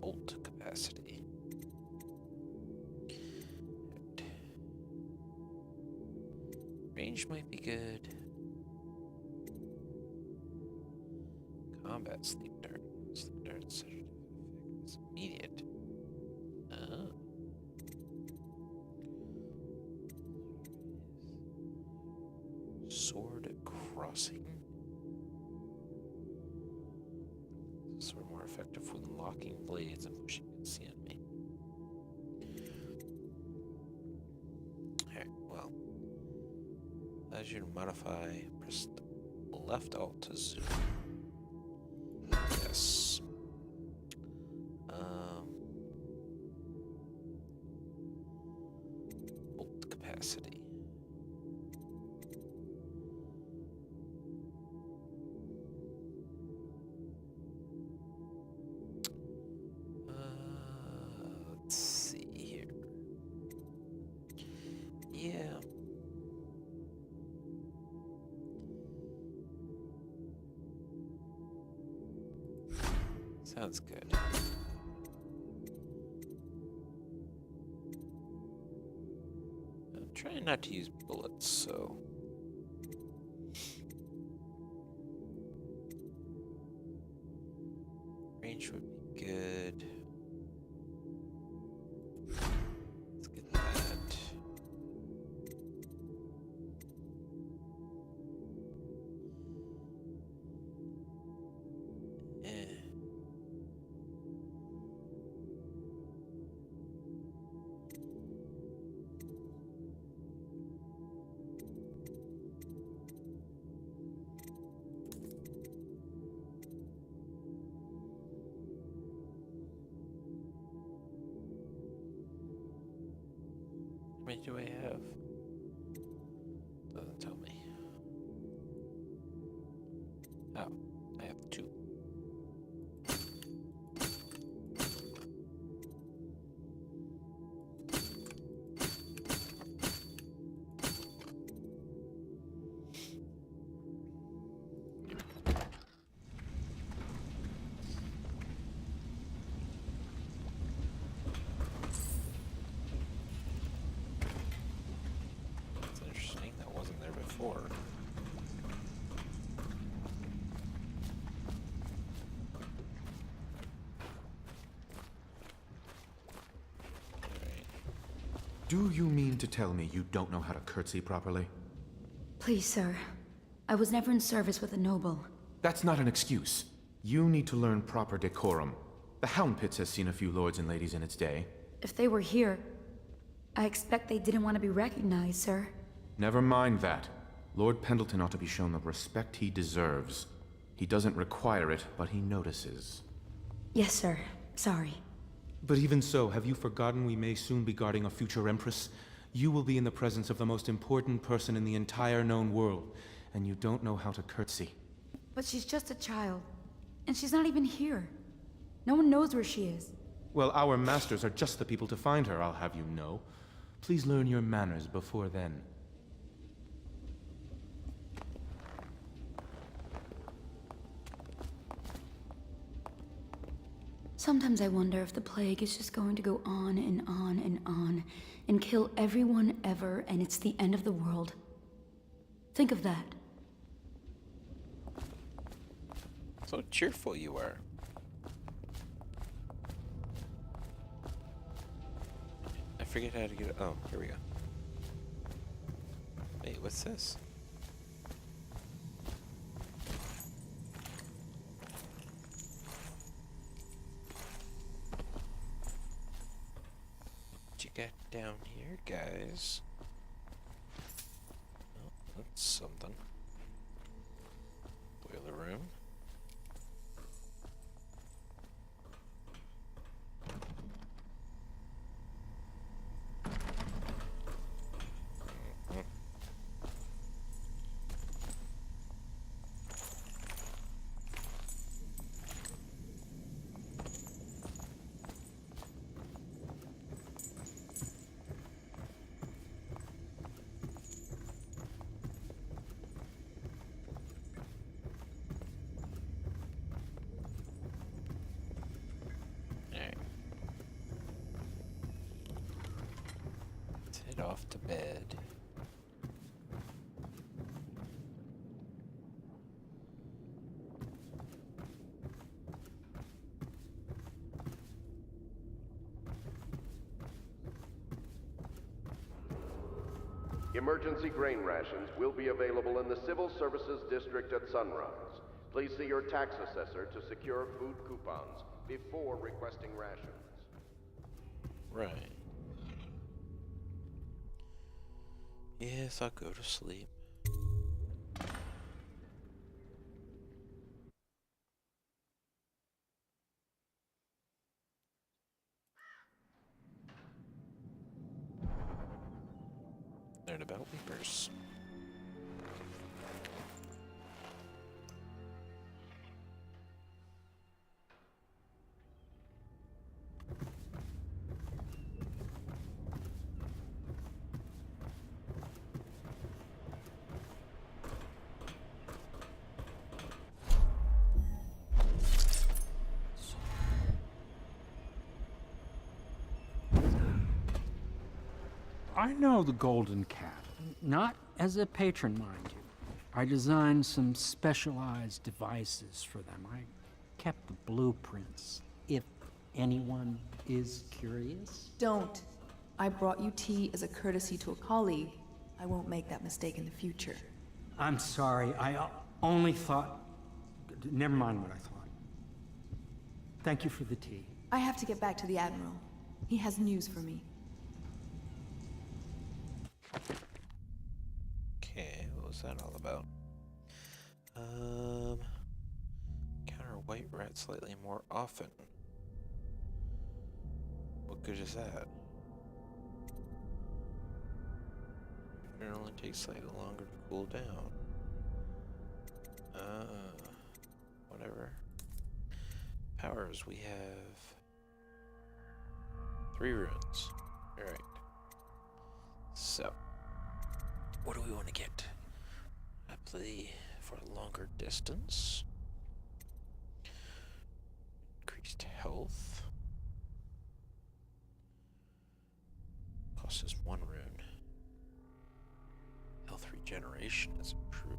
bolt capacity. Range might be good. Combat sleep dart. Sleep dart sedative effect is immediate. Sword crossing. Sword more effective when locking blades and pushing against the enemy. Alright, well. Allows you to modify, press left alt to zoom. Yes. Bolt capacity. Let's see here. Yeah. Sounds good. I'm trying not to use bullets, so... Range would be good. Let's get that. How many do I have? Doesn't tell me. Oh, I have 2. That's interesting. That wasn't there before. Do you mean to tell me you don't know how to curtsy properly? Please, sir. I was never in service with a noble. That's not an excuse. You need to learn proper decorum. The Hound Pits has seen a few lords and ladies in its day. If they were here, I expect they didn't want to be recognized, sir. Never mind that. Lord Pendleton ought to be shown the respect he deserves. He doesn't require it, but he notices. Yes, sir. Sorry. But even so, have you forgotten we may soon be guarding a future Empress? You will be in the presence of the most important person in the entire known world, and you don't know how to curtsy. But she's just a child, and she's not even here. No one knows where she is. Well, our masters are just the people to find her, I'll have you know. Please learn your manners before then. Sometimes I wonder if the plague is just going to go on and on and on, and kill everyone ever, and it's the end of the world. Think of that. So cheerful you are. I forget how to get it. Oh, here we go. Wait, what's this? What you got down here, guys? Oh, that's something. Boiler room. off to bed. Emergency grain rations will be available in the Civil Services District at sunrise. Please see your tax assessor to secure food coupons before requesting rations. Right. Yes, I'll go to sleep. Learn about weepers. I know the Golden Cat. Not as a patron, mind you. I designed some specialized devices for them. I kept the blueprints, if anyone is curious. Don't. I brought you tea as a courtesy to a colleague. I won't make that mistake in the future. I'm sorry, I only thought... Never mind what I thought. Thank you for the tea. I have to get back to the Admiral. He has news for me. Okay, what was that all about? Counter white rat slightly more often. What good is that? It only takes slightly longer to cool down. Whatever. Powers, we have 3 runes. Alright. So, what do we want to get? I play for a longer distance. Increased health. Costs us 1 rune. Health regeneration is improved.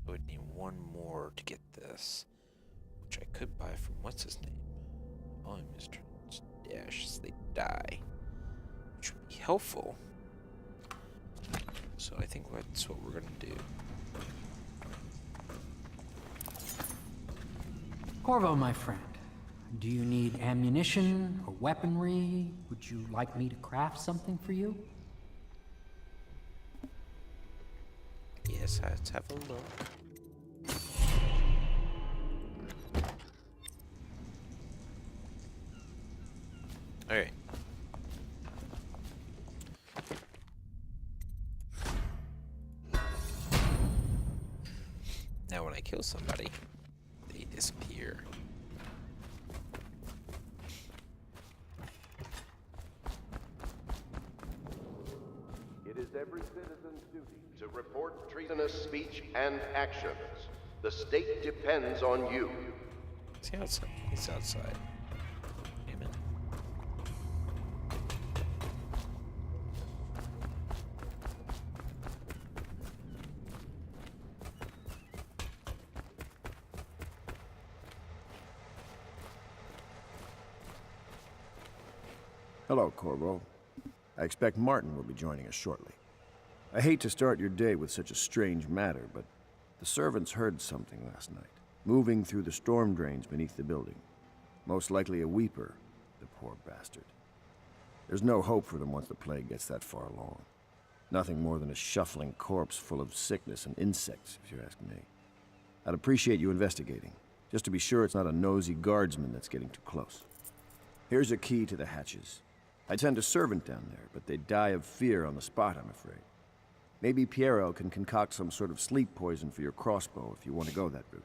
I would need 1 more to get this, which I could buy from what's his name? Volume is dash as they die, which would be helpful. So I think that's what we're gonna do. Corvo, my friend, do you need ammunition or weaponry? Would you like me to craft something for you? Yes, let's have a look. Alright. Now when I kill somebody, they disappear. It is every citizen's duty to report treasonous speech and actions. The state depends on you. Is he outside? He's outside. Damn it. Hello, Corvo. I expect Martin will be joining us shortly. I hate to start your day with such a strange matter, but the servants heard something last night, moving through the storm drains beneath the building. Most likely a weeper, the poor bastard. There's no hope for them once the plague gets that far along. Nothing more than a shuffling corpse full of sickness and insects, if you ask me. I'd appreciate you investigating, just to be sure it's not a nosy guardsman that's getting too close. Here's a key to the hatches. I'd send a servant down there, but they'd die of fear on the spot, I'm afraid. Maybe Piero can concoct some sort of sleep poison for your crossbow if you want to go that route.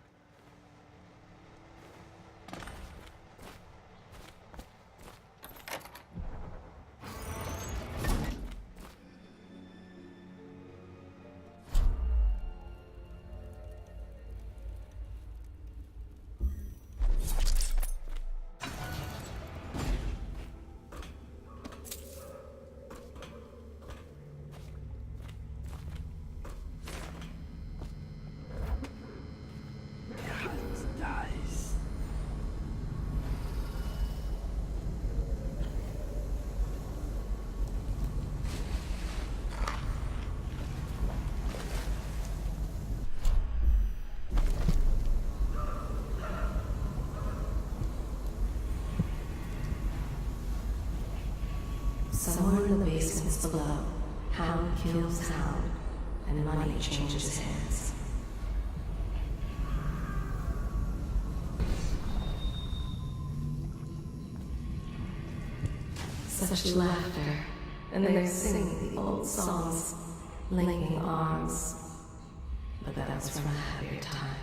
Somewhere in the basements below, hound kills hound, and money changes hands. Such laughter, and they're singing the old songs, linking arms. But that was from a happier time.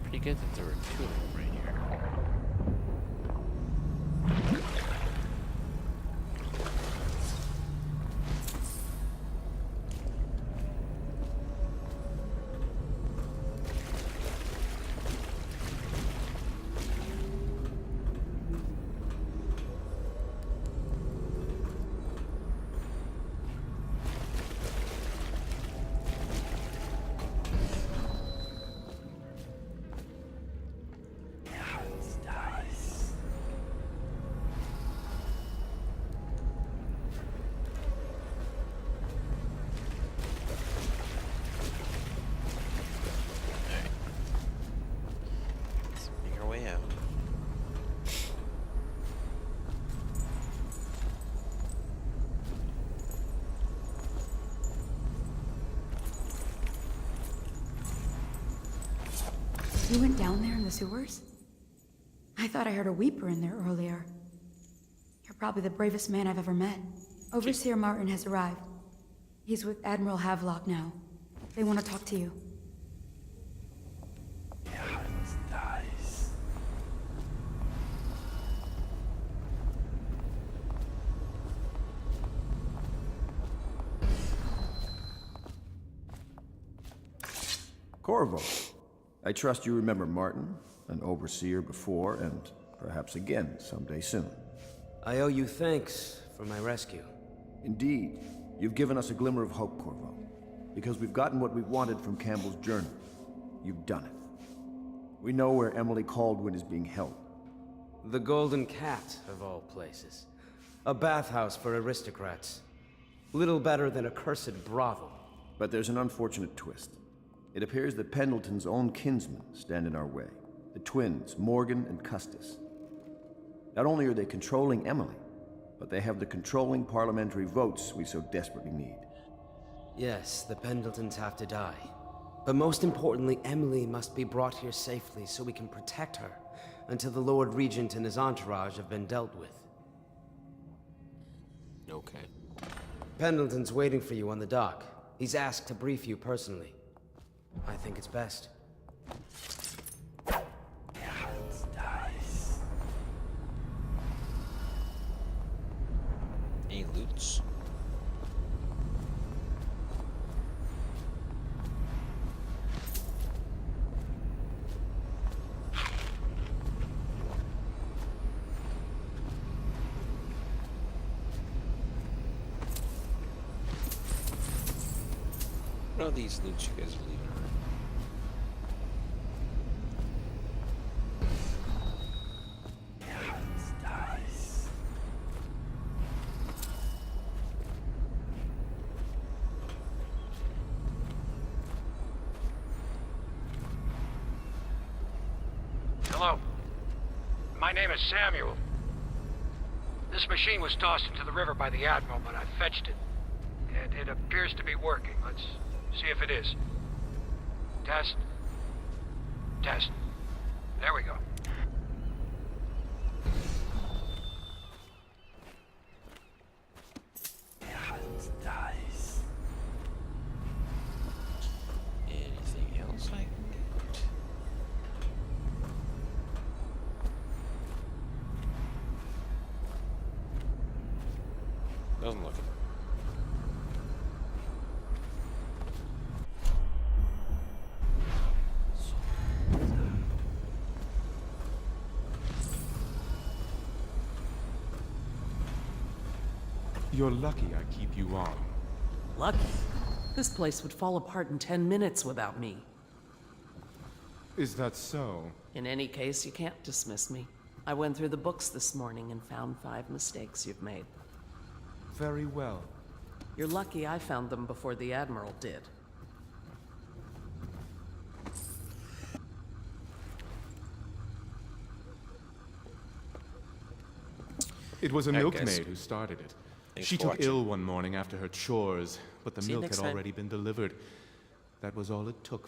Pretty good that there were two of them right here. You went down there in the sewers? I thought I heard a weeper in there earlier. You're probably the bravest man I've ever met. Overseer Martin has arrived. He's with Admiral Havelock now. They want to talk to you. Yeah, it's nice. Corvo, I trust you remember Martin, an overseer before, and perhaps again someday soon. I owe you thanks for my rescue. Indeed, you've given us a glimmer of hope, Corvo. Because we've gotten what we wanted from Campbell's journal. You've done it. We know where Emily Caldwin is being held. The Golden Cat, of all places. A bathhouse for aristocrats. Little better than a cursed brothel. But there's an unfortunate twist. It appears that Pendleton's own kinsmen stand in our way. The twins, Morgan and Custis. Not only are they controlling Emily, but they have the controlling parliamentary votes we so desperately need. Yes, the Pendletons have to die. But most importantly, Emily must be brought here safely so we can protect her until the Lord Regent and his entourage have been dealt with. Okay. Pendleton's waiting for you on the dock. He's asked to brief you personally. I think it's best. Yeah, it's nice. Any loots? What are these loots you guys are leaving around? Yeah, it's nice. Hello. My name is Samuel. This machine was tossed into the river by the Admiral, but I fetched it. It appears to be working. Let's see if it is. Test. Test. There we go. Yeah, it's nice. Anything else I can get? Doesn't look it. You're lucky I keep you on. Lucky? This place would fall apart in 10 minutes without me. Is that so? In any case, you can't dismiss me. I went through the books this morning and found 5 mistakes you've made. Very well. You're lucky I found them before the Admiral did. It was a Alright, milkmaid guys. who started it. Thanks She for took watching. ill one morning after her chores, but the See you milk had next time. already been delivered. That was all it took.